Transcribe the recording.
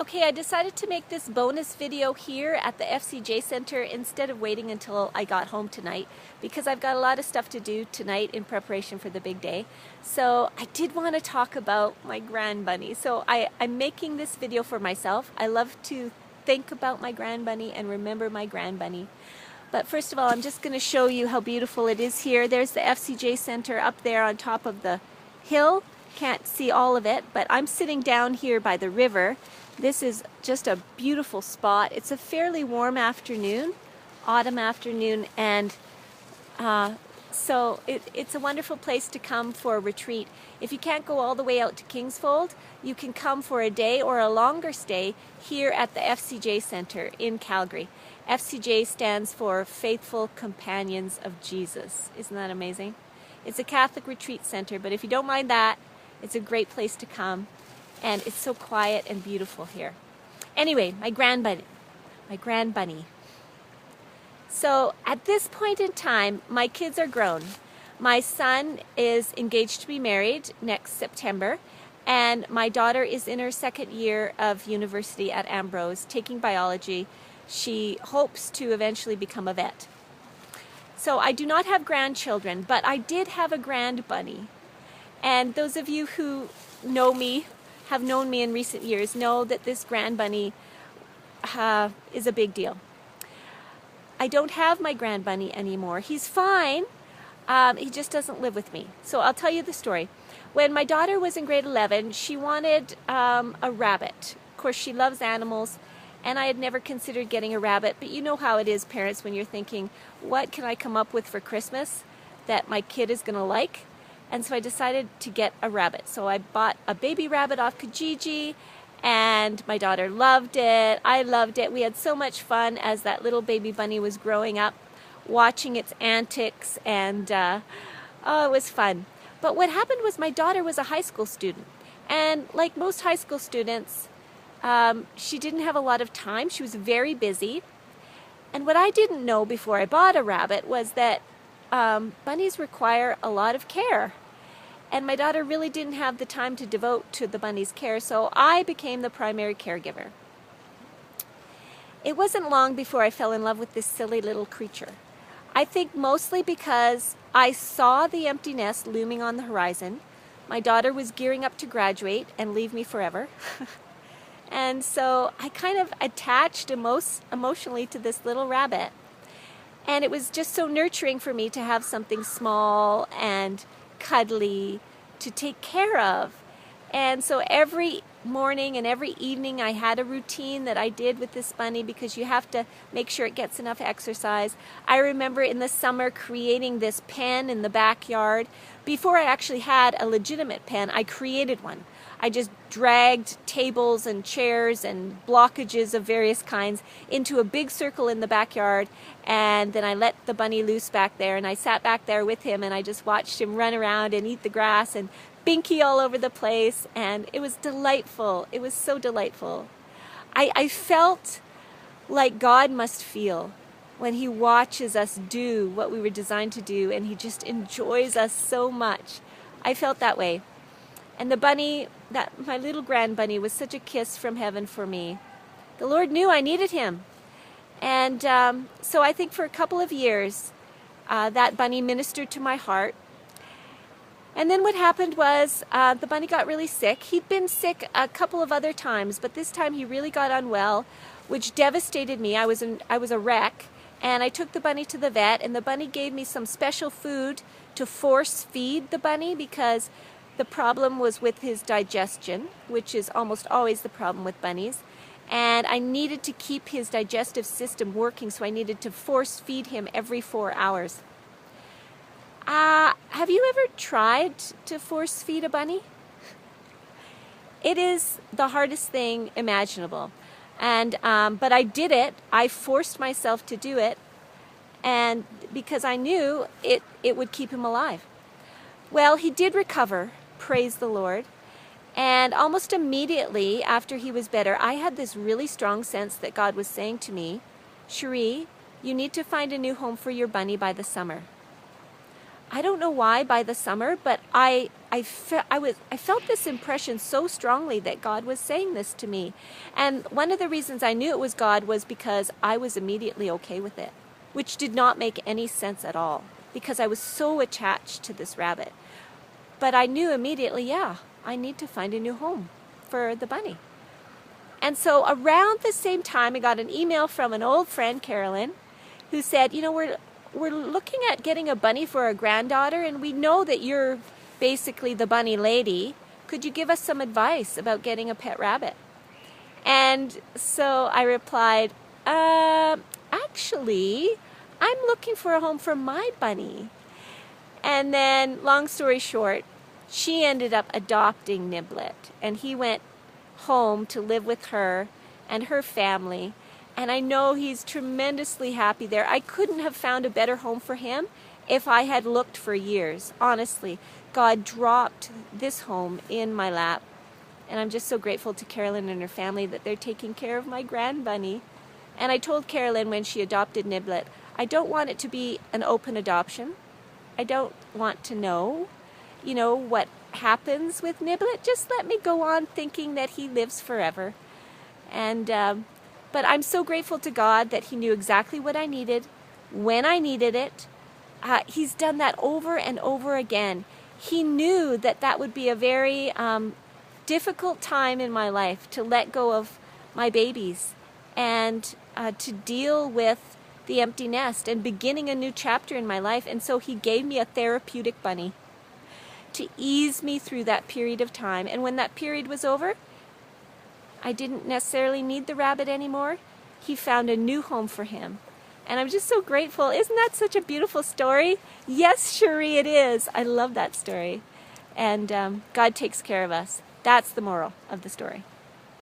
Okay, I decided to make this bonus video here at the FCJ Center instead of waiting until I got home tonight because I've got a lot of stuff to do tonight in preparation for the big day. So I did want to talk about my grand bunny. So I'm making this video for myself. I love to think about my grand bunny and remember my grand bunny. But first of all, I'm just going to show you how beautiful it is here. There's the FCJ Center up there on top of the hill. Can't see all of it, but I'm sitting down here by the river. This is just a beautiful spot. It's a fairly warm afternoon, autumn afternoon, and so it's a wonderful place to come for a retreat. If you can't go all the way out to Kingsfold, you can come for a day or a longer stay here at the FCJ Center in Calgary. FCJ stands for Faithful Companions of Jesus. Isn't that amazing? It's a Catholic retreat center, but if you don't mind that, it's a great place to come. And it's so quiet and beautiful here. Anyway, my grand bunny. So at this point in time, my kids are grown. My son is engaged to be married next September, and my daughter is in her second year of university at Ambrose, taking biology. She hopes to eventually become a vet. So I do not have grandchildren, but I did have a grand bunny. And those of you who know me, have known me in recent years, know that this grand bunny is a big deal. I don't have my grand bunny anymore. He's fine. He just doesn't live with me. So I'll tell you the story. When my daughter was in grade 11, she wanted a rabbit. Of course, she loves animals, and I had never considered getting a rabbit. But you know how it is, parents, when you're thinking, what can I come up with for Christmas that my kid is going to like? And so I decided to get a rabbit. So I bought a baby rabbit off Kijiji, and my daughter loved it. I loved it. We had so much fun as that little baby bunny was growing up, watching its antics, and oh, it was fun. But what happened was my daughter was a high school student, and like most high school students, she didn't have a lot of time. She was very busy. And what I didn't know before I bought a rabbit was that bunnies require a lot of care. And my daughter really didn't have the time to devote to the bunny's care, so I became the primary caregiver. It wasn't long before I fell in love with this silly little creature. I think mostly because I saw the empty nest looming on the horizon. My daughter was gearing up to graduate and leave me forever. And so I kind of attached emotionally to this little rabbit. And it was just so nurturing for me to have something small and cuddly to take care of. And so every morning and every evening I had a routine that I did with this bunny because you have to make sure it gets enough exercise. I remember in the summer creating this pen in the backyard. Before I actually had a legitimate pen, I created one. I just dragged tables and chairs and blockages of various kinds into a big circle in the backyard, and then I let the bunny loose back there, and I sat back there with him, and I just watched him run around and eat the grass and binky all over the place, and it was delightful. It was so delightful. I felt like God must feel when He watches us do what we were designed to do, and He just enjoys us so much. I felt that way. And the bunny, my little grand bunny, was such a kiss from heaven for me. The Lord knew I needed him. And so I think for a couple of years, that bunny ministered to my heart. And then what happened was the bunny got really sick. He'd been sick a couple of other times, but this time he really got unwell, which devastated me. I was a wreck. And I took the bunny to the vet, and the bunny gave me some special food to force feed the bunny because the problem was with his digestion, which is almost always the problem with bunnies. And I needed to keep his digestive system working, so I needed to force feed him every 4 hours. Have you ever tried to force feed a bunny? It is the hardest thing imaginable. And but I did it. I forced myself to do it, and because I knew it would keep him alive. Well, he did recover. Praise the Lord. And almost immediately after he was better, I had this really strong sense that God was saying to me, Cherie, you need to find a new home for your bunny by the summer. I don't know why by the summer, but I I felt this impression so strongly that God was saying this to me. And one of the reasons I knew it was God was because I was immediately okay with it, which did not make any sense at all, because I was so attached to this rabbit. But I knew immediately, yeah, I need to find a new home for the bunny. And so around the same time, I got an email from an old friend, Carolyn, who said, you know, we're looking at getting a bunny for our granddaughter, and we know that you're basically the bunny lady. Could you give us some advice about getting a pet rabbit? And so I replied, actually, I'm looking for a home for my bunny. And then, long story short, she ended up adopting Niblet, and he went home to live with her and her family, and I know he's tremendously happy there. I couldn't have found a better home for him if I had looked for years. Honestly, God dropped this home in my lap, and I'm just so grateful to Carolyn and her family that they're taking care of my grand bunny. And I told Carolyn when she adopted Niblet, I don't want it to be an open adoption. I don't want to know, you know, what happens with Niblet. Just let me go on thinking that he lives forever. And but I'm so grateful to God that he knew exactly what I needed when I needed it. He's done that over and over again. He knew that that would be a very difficult time in my life, to let go of my babies and to deal with the empty nest and beginning a new chapter in my life. And so he gave me a therapeutic bunny to ease me through that period of time. And when that period was over, I didn't necessarily need the rabbit anymore. He found a new home for him. And I'm just so grateful. Isn't that such a beautiful story? Yes, Cherie, it is. I love that story. And God takes care of us. That's the moral of the story.